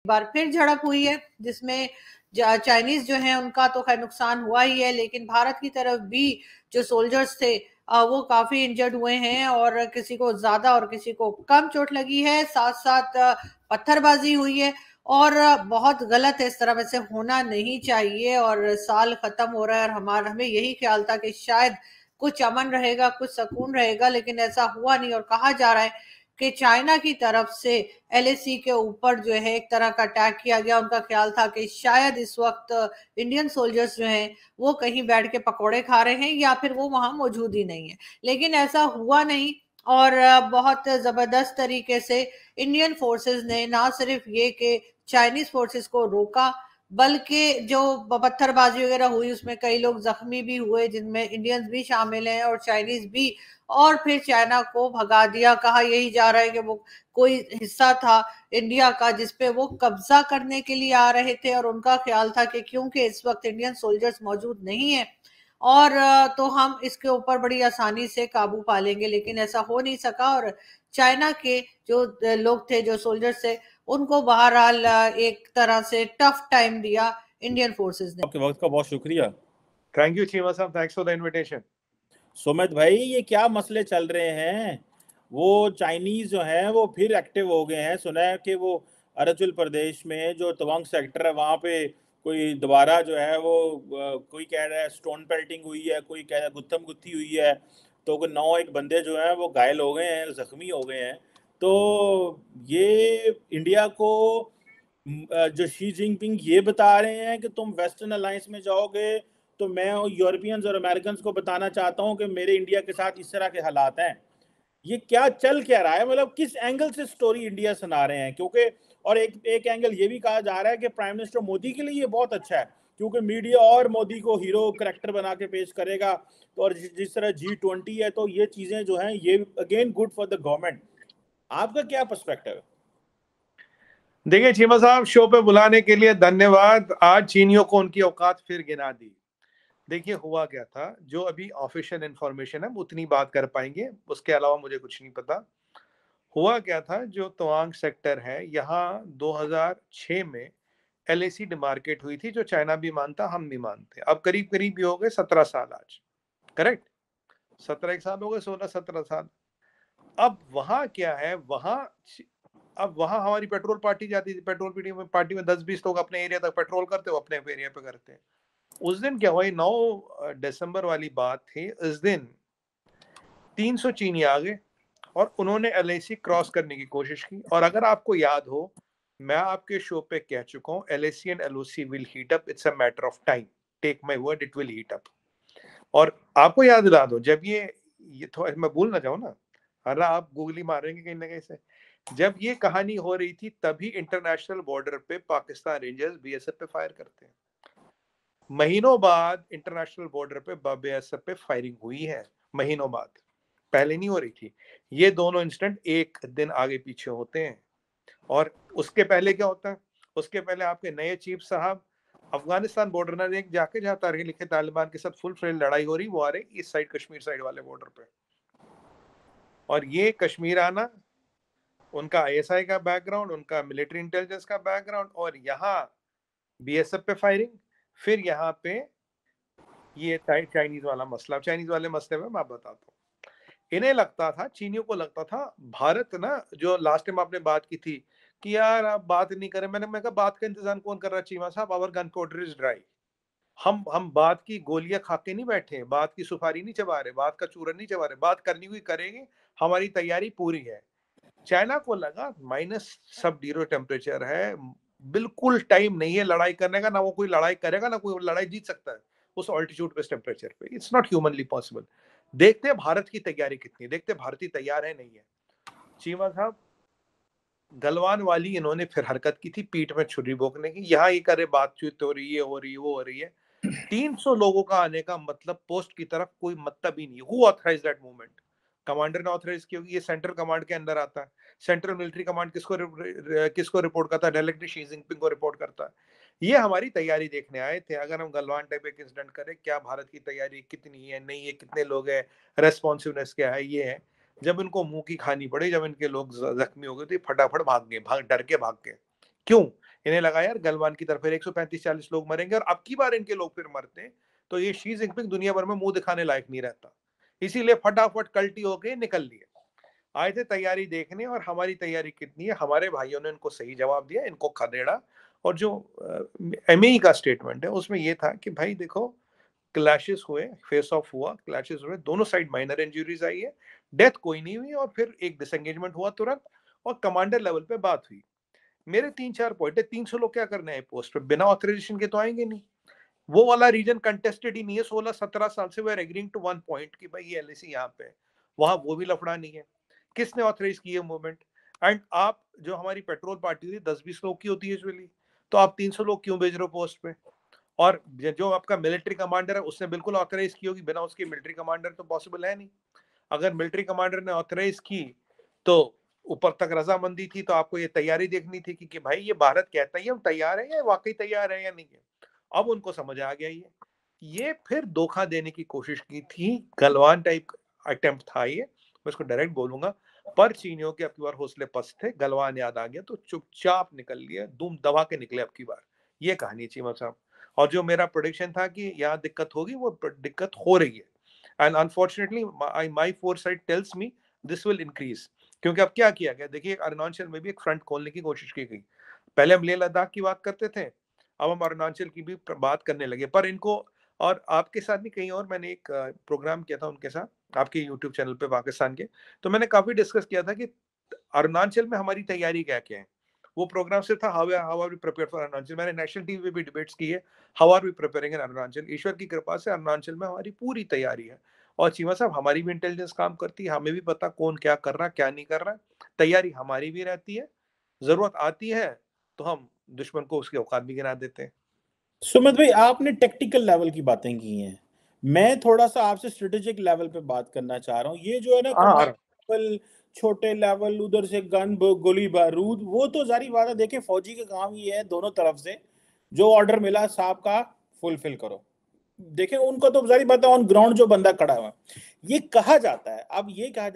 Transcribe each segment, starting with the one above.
बार फिर झड़प हुई है, जिसमें चाइनीज जो है उनका तो खैर नुकसान हुआ ही है, लेकिन भारत की तरफ भी जो सोल्जर्स थे वो काफी इंजर्ड हुए हैं, और किसी को ज्यादा और किसी को कम चोट लगी है। साथ साथ पत्थरबाजी हुई है, और बहुत गलत है, इस तरह वैसे होना नहीं चाहिए। और साल खत्म हो रहा है, और हमें यही ख्याल था कि शायद कुछ अमन रहेगा, कुछ सुकून रहेगा, लेकिन ऐसा हुआ नहीं। और कहा जा रहा है कि चाइना की तरफ से एलएसी के ऊपर जो है एक तरह का अटैक किया गया। उनका ख्याल था कि शायद इस वक्त इंडियन सोल्जर्स जो हैं वो कहीं बैठ के पकोड़े खा रहे हैं, या फिर वो वहां मौजूद ही नहीं है, लेकिन ऐसा हुआ नहीं। और बहुत जबरदस्त तरीके से इंडियन फोर्सेस ने ना सिर्फ ये कि चाइनीज फोर्सेस को रोका, बल्कि जो पत्थरबाजी वगैरह हुई उसमें कई लोग जख्मी भी हुए, जिनमें इंडियंस भी शामिल हैं और चाइनीज भी। और फिर चाइना को भगा दिया। कहा यही जा रहा है कि वो कोई हिस्सा था इंडिया का जिसपे वो कब्जा करने के लिए आ रहे थे, और उनका ख्याल था कि क्योंकि इस वक्त इंडियन सोल्जर्स मौजूद नहीं है और तो हम इसके ऊपर बड़ी आसानी से काबू पा लेंगे, लेकिन ऐसा हो नहीं सका। और चाइना के जो लोग थे, जो सोल्जर्स थे, उनको बहरहाल एक तरह से टफ टाइम दिया इंडियन फोर्सेस ने। आपके वक्त का बहुत शुक्रिया। थैंक यू चीमा साहब, thanks for the invitation. Sumit भाई, ये क्या मसले चल रहे हैं? वो चाइनीज जो हैं वो फिर एक्टिव हो गए हैं। सुना है कि वो अरुणाचल प्रदेश में जो तवांग सेक्टर है वहाँ पे कोई दोबारा जो है वो कोई कह रहा है स्टोन पेल्टिंग हुई है, कोई कह रहा है गुत्थम गुत्थी हुई है, तो 9 बंदे जो हैं वो घायल हो गए हैं, जख्मी हो गए हैं। तो ये इंडिया को जो शी जिनपिंग ये बता रहे हैं कि तुम वेस्टर्न अलायंस में जाओगे, तो मैं यूरोपियंस और अमेरिकन को बताना चाहता हूं कि मेरे इंडिया के साथ इस तरह के हालात हैं। ये क्या चल क्या रहा है? मतलब किस एंगल से स्टोरी इंडिया सुना रहे हैं? क्योंकि और एक एंगल ये भी कहा जा रहा है कि प्राइम मिनिस्टर मोदी के लिए ये बहुत अच्छा है, क्योंकि मीडिया और मोदी को हीरो करेक्टर बना के पेश करेगा। तो और जिस तरह G20 है, तो ये चीजें जो हैं ये again good for the government. आपका क्या पर्सपेक्टिव है? देखिए चीमा साहब, शो पे बुलाने के लिए धन्यवाद। आज चीनियों को उनकी औकात फिर गिना दी। देखिए हुआ क्या था, जो अभी ऑफिशियल इंफॉर्मेशन है उतनी बात कर पाएंगे, उसके अलावा मुझे कुछ नहीं पता। हुआ क्या था, जो तवांग सेक्टर है यहाँ 2006 में एलएसी डिमार्केट हुई थी, जो चाइना भी मानता हम भी मानते। अब करीब करीब भी हो गए 17 साल आज, करेक्ट? 17 साल हो गए, 16-17 साल। अब वहां क्या है, अब वहां हमारी पेट्रोल पार्टी जाती थी। पेट्रोल पार्टी में 10-20 लोग अपने एरिया तक पेट्रोल करते हो, अपने एरिया पे करते हैं। उस दिन क्या हुआ, 9 दिसंबर वाली बात थी। इस दिन 300 चीनी आ गए और उन्होंने एलएसी क्रॉस करने की कोशिश की। और अगर आपको याद हो, मैं आपके शो पे कह चुका हूँ, LAC and LOC will heat up, it's a matter of time, take my word, it will heat up. और आपको याद दिला दो, जब ये थोड़ा मैं भूल ना जाऊं ना, अरे आप गूगली मारेंगे कहीं ना कहीं से, जब ये कहानी हो रही थी तभी इंटरनेशनल बॉर्डर पे पाकिस्तान रेंजर्स बीएसएफ पे फायर करते हैं। महीनों बाद इंटरनेशनल बॉर्डर पे बीएसएफ पे फायरिंग हुई है, महीनों बाद, पहले नहीं हो रही थी। ये दोनों इंसिडेंट एक दिन आगे पीछे होते हैं। और उसके पहले क्या होता है, उसके पहले आपके नए चीफ साहब अफगानिस्तान बॉर्डर ना देख जाके, जहां तारीख लिखे तालिबान के साथ फुल फ्लेज लड़ाई हो रही, वो आ रहे इस साइड कश्मीर साइड वाले बॉर्डर पे। और ये कश्मीर आना, उनका आईएसआई का बैकग्राउंड, उनका मिलिट्री इंटेलिजेंस का बैकग्राउंड, और यहाँ बीएसएफ पे फायरिंग, फिर यहाँ पे ये चाइनीज वाला मसला। चाइनीज वाले मसले में मैं बताता हूँ। इन्हें लगता था, चीनियों को लगता था, भारत ना, जो लास्ट टाइम आपने बात की थी कि यार आप बात नहीं करें, मैं कहा बात का इंतजाम कौन कर रहा है चीमा साहब? Our gunpowder is dry. हम बात की गोलियां खा के नहीं बैठे, बात की सुपारी नहीं चबा रहे, बात का चूरन नहीं चबा रहे, बात करनी हुई करेंगे, हमारी तैयारी पूरी है। चाइना को लगा माइनस सब जीरो टेम्परेचर है, बिल्कुल टाइम नहीं है लड़ाई करने का, ना वो कोई लड़ाई करेगा, ना कोई लड़ाई जीत सकता है उस ऑल्टीट्यूड पे, टेम्परेचर पे। It's not humanly possible. देखते हैं भारत की तैयारी कितनी, देखते हैं भारतीय तैयार है नहीं है। चीमा साहब, गलवान वाली इन्होंने फिर हरकत की थी, पीठ में छुरी भोंकने की। यहाँ ये करे बातचीत हो रही है, हो रही है, वो हो रही है। 300 लोगों का आने का मतलब पोस्ट की तरफ कोई मतलब ही नहीं। Who authorize that movement? Commander ने ऑथराइज किया, ये सेंट्रल कमांड के अंदर आता है। सेंट्रल मिलिट्री कमांड किसको रिपोर्ट करता है? डायरेक्टली शी जिनपिंग को रिपोर्ट करता है। ये हमारी तैयारी देखने आए थे। अगर हम गलवान टाइप एक इंसिडेंट करें, क्या भारत की तैयारी कितनी है, नहीं है, कितने लोग हैं, रेस्पॉन्सिवनेस क्या है, ये है। जब इनको मुंह की खानी पड़ी, जब इनके लोग जख्मी हो गए थे, फटाफट भाग गए, डर के भाग गए। क्यों? इन्हें लगा यार गलवान की तरफ फिर 135-40 लोग मरेंगे और अब की बार इनके लोग फिर मरते हैं तो ये शी जिनपिंग दुनिया भर में मुंह दिखाने लायक नहीं रहता, इसीलिए फटाफट कल्टी होके निकल लिए। आए थे तैयारी देखने, और हमारी तैयारी कितनी है, हमारे भाइयों ने इनको सही जवाब दिया, इनको खदेड़ा। और जो एमई का स्टेटमेंट है उसमें ये था कि भाई देखो, क्लैशेस हुए, फेस ऑफ हुआ, क्लैशेस हुए, दोनों साइड माइनर इंजरीज आई है, डेथ कोई नहीं हुई, और फिर एक डिसएंगेजमेंट हुआ तुरंत और कमांडर लेवल पे बात हुई। मेरे 3-4 पॉइंट है। 300 लोग क्या करने हैं पोस्ट पे, बिना ऑथराइजेशन के तो आएंगे नहीं। वो वाला रीजन कंटेस्टेड ही नहीं है, 16-17 साल से we are agreeing to one point कि भाई ये एलएसी यहाँ पे है, वहां वो भी लफड़ा नहीं है। किसने ऑथराइज की है मूवमेंट? एंड आप जो हमारी पेट्रोल पार्टी थी 10-20 लोग की होती है यूजुअली, तो आप 300 लोग क्यों भेज रहे हो पोस्ट पे? और जो आपका मिलिट्री कमांडर है उसने बिल्कुल ऑथराइज की होगी, बिना उसके मिलिट्री कमांडर तो पॉसिबल है नहीं। अगर मिलिट्री कमांडर ने ऑथराइज की तो ऊपर तक रजामंदी थी, तो आपको ये तैयारी देखनी थी कि भाई ये भारत कहता है हम तैयार है या वाकई तैयार है या नहीं है। अब उनको समझ आ गया ये फिर धोखा देने की कोशिश की थी, गलवान टाइप अटेम्प्ट था ये, मैं इसको डायरेक्ट बोलूंगा। पर चीनियों के अब की बार हौसले पस्त थे, गलवान याद आ गया तो चुपचाप निकल लिए, दुम दबा के निकले अब की बार। ये कहानी है चीमा साहब। और जो मेरा प्रोडिक्शन था कि यहाँ दिक्कत होगी, वो दिक्कत हो रही है। And unfortunately my foresight tells me this will increase. क्योंकि अब क्या किया गया, देखिए अरुणाचल में भी एक फ्रंट खोलने की कोशिश की गई। पहले हम लेह लद्दाख की बात करते थे, अब हम अरुणाचल की भी बात करने लगे। पर इनको, और आपके साथ नहीं कहीं और, मैंने एक प्रोग्राम किया था उनके साथ आपके यूट्यूब चैनल पे पाकिस्तान के, तो मैंने काफी डिस्कस किया था कि अरुणाचल में हमारी तैयारी क्या क्या है। वो प्रोग्राम सिर्फ था how are we prepare for Arunachal. मैंने नेशनल टीवी पे भी डिबेट्स की है, how are we preparing in Arunachal. ईश्वर की कृपा से अरुणाचल में हमारी पूरी तैयारी है। और चीमा साहब, हमारी भी इंटेलिजेंस काम करती है, हमें भी पता कौन क्या कर रहा है क्या नहीं कर रहा है। तैयारी हमारी भी रहती है, जरूरत आती है तो हम दुश्मन को उसके औकात भी गिरा देते हैं। सुमित भाई, आपने टेक्टिकल लेवल की बातें की हैं, मैं थोड़ा सा आपसे स्ट्रेटेजिक लेवल पे बात करना चाह रहा हूँ। ये जो है ना हाँ, लेवल, छोटे लेवल, उधर से गन गोली बारूद, वो तो जारी बात है। देखिए फौजी का काम ये है दोनों तरफ से जो ऑर्डर मिला साहब का फुलफिल करो। देखें उनको तो जारी बात है, ऑन ग्राउंड जो बंदा खड़ा हुआ। ये कहा जाता है, अब ये कहा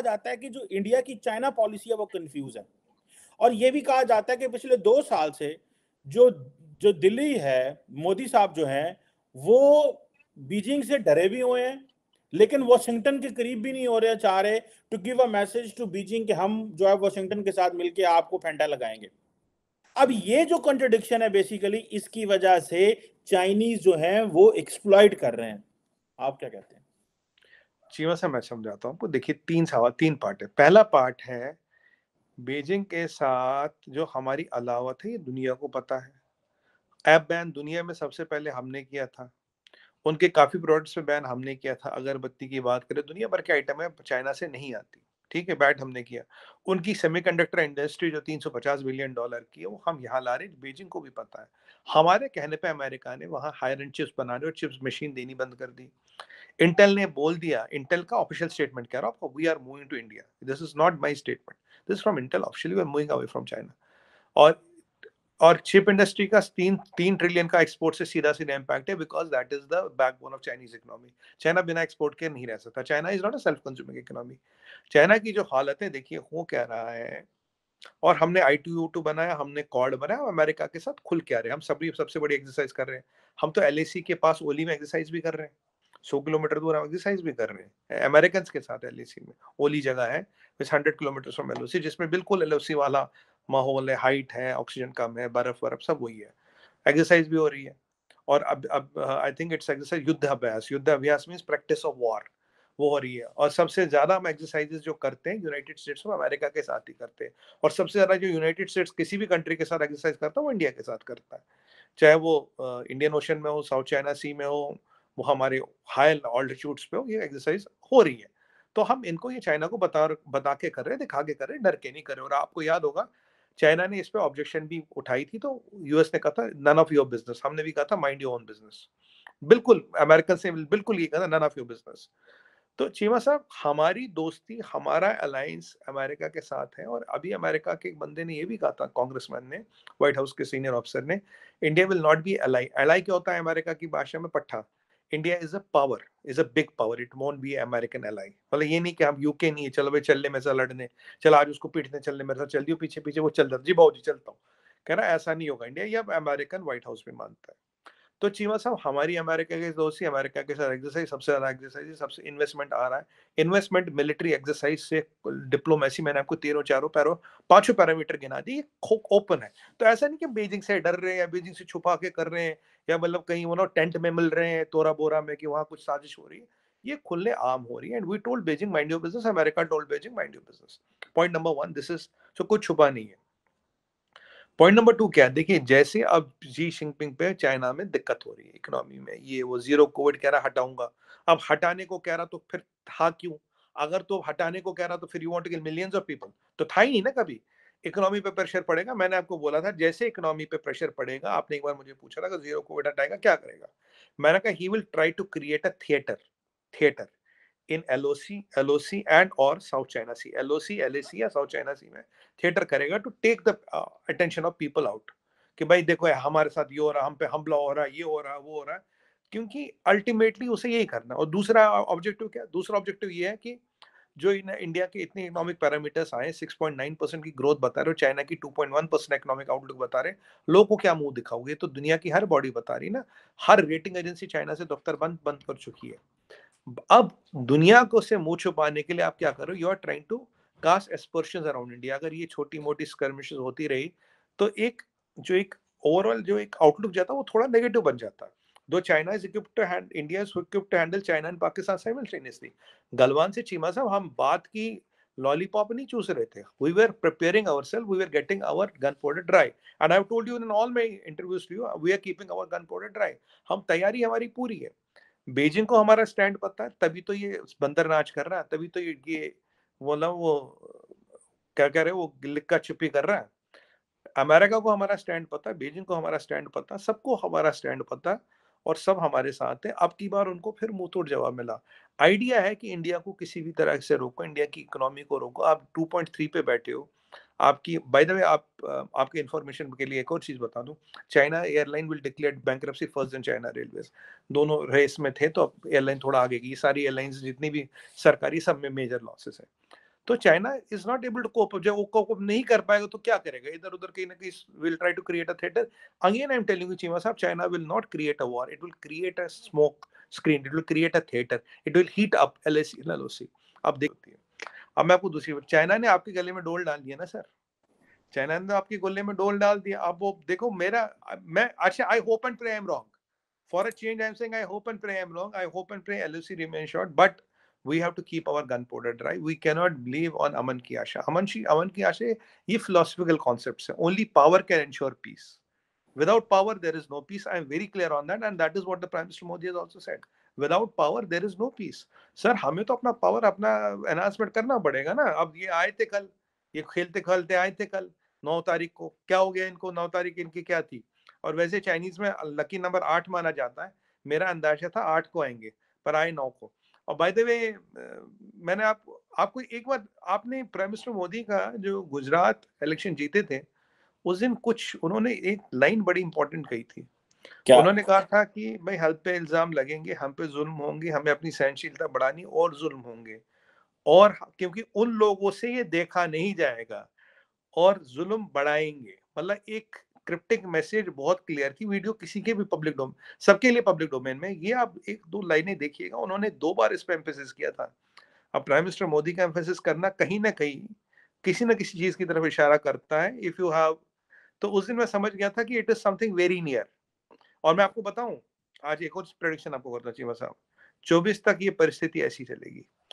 जाता है कि जो इंडिया की चाइना पॉलिसी है वो कंफ्यूज है। और ये भी कहा जाता है कि पिछले 2 साल से जो जो दिल्ली है, मोदी साहब जो हैं वो बीजिंग से डरे भी हुए हैं, लेकिन वॉशिंगटन के करीब भी नहीं हो रहे, चाह रहे to give a message to Beijing कि हम जो है वॉशिंगटन के साथ मिलकर आपको फेंटा लगाएंगे। अब ये जो कॉन्ट्रडिक्शन है बेसिकली इसकी वजह से चाइनीज जो हैं वो एक्सप्लॉइट कर रहे हैं। आप क्या कहते हैं? चीमा से मैं समझाता हूँ आपको। देखिए 3 पार्ट है। पहला पार्ट है बीजिंग के साथ जो हमारी अलावत है, ये दुनिया को पता है। ऐप बैन दुनिया में सबसे पहले हमने किया था, उनके काफी प्रोडक्ट्स पे बैन हमने किया था। अगरबत्ती की बात करें, दुनिया भर के आइटम है चाइना से नहीं आती, ठीक है, बैट हमने किया। उनकी सेमीकंडक्टर इंडस्ट्री जो $350 बिलियन की है, वो हम यहाँ ला रहे, बीजिंग को भी पता है। हमारे कहने पे अमेरिका ने वहाँ हायर एंड चिप्स बना रहे और चिप्स मशीन देनी बंद कर दी। इंटेल ने बोल दिया, इंटेल का ऑफिशियल स्टेटमेंट कह रहा हूँ आपको, we are moving to India. This is not my statement, this from Intel officially, we are moving away from China. और चिप इंडस्ट्री का 3 ट्रिलियन का एक्सपोर्ट से सीधा सीधा इम्पैक्ट है, because that is the backbone of Chinese economy. China बिना export के नहीं रह सकता। China is not a self consuming economy. China की जो हालत है देखिए वो कह रहा है, और हमने I2U2 बनाया, हमने कॉर्ड बनाया, अमेरिका के साथ खुल के आ रहे हैं। हम सभी सबसे बड़ी एक्सरसाइज कर रहे हैं। हम तो LAC के पास ओली में एक्सरसाइज भी कर रहे हैं, 100 किलोमीटर दूर हम एक्सरसाइज भी कर रहे हैं अमेरिकन के साथ। LAC में ओली जगह है 100 किलोमीटर फ्रॉम LOC, जिसमें बिल्कुल LOC वाला माहौल है, हाइट है, ऑक्सीजन कम है, बर्फ बर्फ सब वही है। एक्सरसाइज भी हो रही है। और अब आई थिंक इट्स एक्सरसाइज युद्ध अभ्यास। युद्ध अभ्यास मींस प्रैक्टिस ऑफ वॉर, वो हो रही है। और सबसे ज्यादा हम एक्सरसाइजेस जो करते हैं यूनाइटेड स्टेट्स में अमेरिका के साथ ही करते हैं। और सबसे ज्यादा जो यूनाइटेड स्टेट्स किसी भी कंट्री के साथ एक्सरसाइज करता है वो इंडिया के साथ करता है, चाहे वो इंडियन ओशन में हो, साउथ चाइना सी में हो, वो हमारे हाई ऑल्टीट्यूड्स पे हो, ये एक्सरसाइज हो रही है। तो हम इनको ये चाइना को बता के कर रहे हैं, दिखा के कर रहे हैं, डर के नहीं कर रहे। और आपको याद होगा चाइना ने इस पे ऑब्जेक्शन भी उठाई थी, तो यूएस ने कहा था नन ऑफ योर बिजनेस, हमने भी कहा था माइंड योर ओन बिजनेस। बिल्कुल अमेरिकन से बिल्कुल ये कहा था, नन ऑफ योर बिजनेस। तो चीमा साहब, हमारी दोस्ती, हमारा अलायंस अमेरिका के साथ है। और अभी अमेरिका के एक बंदे ने ये भी कहा था, कांग्रेसमैन ने, व्हाइट हाउस के सीनियर ऑफिसर ने, India will not be ally. Ally क्या होता है अमेरिका की भाषा में? पट्टा। India is a power, is a big power, it won't be American ally. मतलब ये नहीं कि हम यूके नहीं है, चलो भाई चल ले मेरे साथ लड़ने, चल आज उसको पीटने चलने मेरे साथ, चल दियो पीछे पीछे वो चल रहा जी, भाव जी चलता हूँ। कह रहा ऐसा नहीं होगा इंडिया, ये अब अमेरिकन व्हाइट हाउस भी मानता है। तो चीमा साहब हमारी अमेरिका के दोस्ती, अमेरिका के साथ एक्सरसाइज, सबसे ज्यादा एक्सरसाइज, सबसे इन्वेस्टमेंट आ रहा है। इन्वेस्टमेंट, मिलिट्री एक्सरसाइज से डिप्लोमेसी, मैंने आपको तीनों चारों पैरों पांचों पैरामीटर गिना दी, ओपन है। तो ऐसा नहीं कि बीजिंग से डर रहे हैं या बीजिंग से छुपा के कर रहे हैं या मतलब कहीं वो ना टेंट में मिल रहे हैं तोरा बोरा में कि वहां कुछ साजिश हो रही है। ये खुले आम हो रही है। And we told Beijing mind your business, America told Beijing mind your business. Point number 1, this is, so कुछ छुपा नहीं है। पॉइंट नंबर 2 क्या है, देखिए जैसे अब जी जिनपिंग पे चाइना में दिक्कत हो रही है इकोनॉमी में, ये वो जीरो कोविड कह रहा हटाऊंगा, अब हटाने को कह रहा तो फिर था क्यों? अगर तो हटाने को कह रहा तो फिर you want to kill millions of people, तो था ही नहीं ना कभी। इकोनॉमी पे प्रेशर पड़ेगा, मैंने आपको बोला था जैसे इकोनॉमी पे प्रेशर पड़ेगा, आपने एक बार मुझे पूछा था कि जीरो कोविड हटाएगा क्या करेगा, मैंने कहा he will try to create a theatre in LOC and और South China Sea, LOC LAC या साउथ चाइना सी में थिएटर करेगा to take the attention of people out, कि भाई देखो हमारे साथ ये हो रहा, हम पे हमला हो रहा है, ये हो रहा है, वो हो रहा है, क्योंकि अल्टीमेटली उसे यही करना। और दूसरा ऑब्जेक्टिव क्या, दूसरा ऑब्जेक्टिव ये है कि जो इंडिया के इतने इकोनॉमिक पैरामीटर्स आए, 6.9% की ग्रोथ बता रहे हो, चाइना की 2.1% इकोनॉमिक आउटलुक बता रहे, लोगों को क्या मुंह दिखाओगे? तो दुनिया की हर बॉडी बता रही ना, हर रेटिंग एजेंसी चाइना से दफ्तर बंद बंद कर चुकी है। अब दुनिया को से मुंह छुपाने के लिए आप क्या करो, you are trying to cast aspersions around India. अगर ये छोटी मोटी स्कर्मिशेस होती रही तो एक ओवरऑल जो एक आउटलुक जाता है वो थोड़ा नेगेटिव बन जाता है। दो China is equipped to hand India is equipped to handle China and Pakistan simultaneously. Galwan से चीमा साहब हम बात की लॉलीपॉप नहीं चूस रहे थे, we were preparing ourselves, we were getting our gunpowder dry, and I have told you in all my interviews to you, we are keeping our gunpowder dry. हम तैयारी हमारी पूरी है। बीजिंग को हमारा स्टैंड पता है, तभी तो ये बंदर नाच कर रहा है, तभी तो ये बोला वो क्या कह रहे वो लिक्का छुपी कर रहा है। अमेरिका को हमारा स्टैंड पता है, बीजिंग को हमारा स्टैंड पता है, सबको हमारा स्टैंड पता है, और सब हमारे साथ है। अब की बार उनको फिर मुंह तोड़ जवाब मिला। आइडिया है कि इंडिया को किसी भी तरह से रोको, इंडिया की इकोनॉमी को रोको। आप 2.3 पे बैठे हो, आपकी बाय द वे आपके इंफॉर्मेशन के लिए एक और चीज बता दूं, China airline will declare bankruptcy first then China railways. दोनों रेस में थे तो अब एयरलाइन थोड़ा आगे की, सारी एयरलाइंस जितनी भी सरकारी, सब में मेजर लॉसेस है। तो China is not able to cope, जब वो कोप नहीं कर पाएगा तो क्या करेगा, इधर उधर कहीं ना कहीं will try to create a theatre. Again I am telling you Cheema sahab, China will not create a war, it will create a smoke screen, it will create a theatre, it will heat up LOC। अब देखती है। अब मैं आपको दूसरी बात, China ने आपके गले में डोल डाल दिया ना सर, चाइना ने आपके गोले में डोल डाल दिया। अब वो देखो मेरा, मैं अच्छा, I hope and pray I am wrong, for a change I am saying I hope and pray I am wrong, I hope and pray LOC remain short, but we have to keep our gunpowder dry, we cannot believe on aman ki asha। aman ki asha ये philosophical concepts है, only power can ensure peace, without power there is no peace, I am very clear on that, and that is what the Prime Minister Modi has also said, without power there is no peace। Sir हमें तो अपना power, अपना enhancement करना पड़ेगा ना। अब ये आए थे कल, ये खेलते खेलते आए थे कल 9 तारीख को, क्या हो गया इनको, 9 तारीख इनकी क्या थी? और वैसे चाइनीज में लकी नंबर 8 माना जाता है, मेरा अंदाजा था 8 को आएंगे, पर आए 9 को। और बाय द वे मैंने आपको एक बार, आपने प्राइम मिनिस्टर मोदी का जो गुजरात इलेक्शन जीते थे उस दिन कुछ उन्होंने एक लाइन बड़ी इंपॉर्टेंट कही थी। क्या? उन्होंने कहा था कि भाई हेल्थ पे इल्जाम लगेंगे, हम पे जुल्म होंगे, हमें अपनी सहनशीलता बढ़ानी और जुल्म होंगे, और क्योंकि उन लोगों से ये देखा नहीं जाएगा और जुल्म बढ़ाएंगे। मतलब एक क्रिप्टिक मैसेज बहुत क्लियर थी। वीडियो किसी के भी पब्लिक डोमेन, सबके लिए पब्लिक डोमेन में, ये आप एक दो लाइनें देखिएगा, उन्होंने 2 बार इस पे एम्फेसिस किया था। अब प्राइम मिनिस्टर मोदी का एम्फेसिस करना कहीं ना कहीं किसी ना किसी चीज की तरफ इशारा करता है। इफ यू हैव, तो उस दिन मैं समझ गया था कि it is something very near. और मैं आपको बताऊं, आज एक और प्रेडिक्शन आपको करना चाहिए साहब, 24 तक ये परिस्थिति ऐसी चलेगी।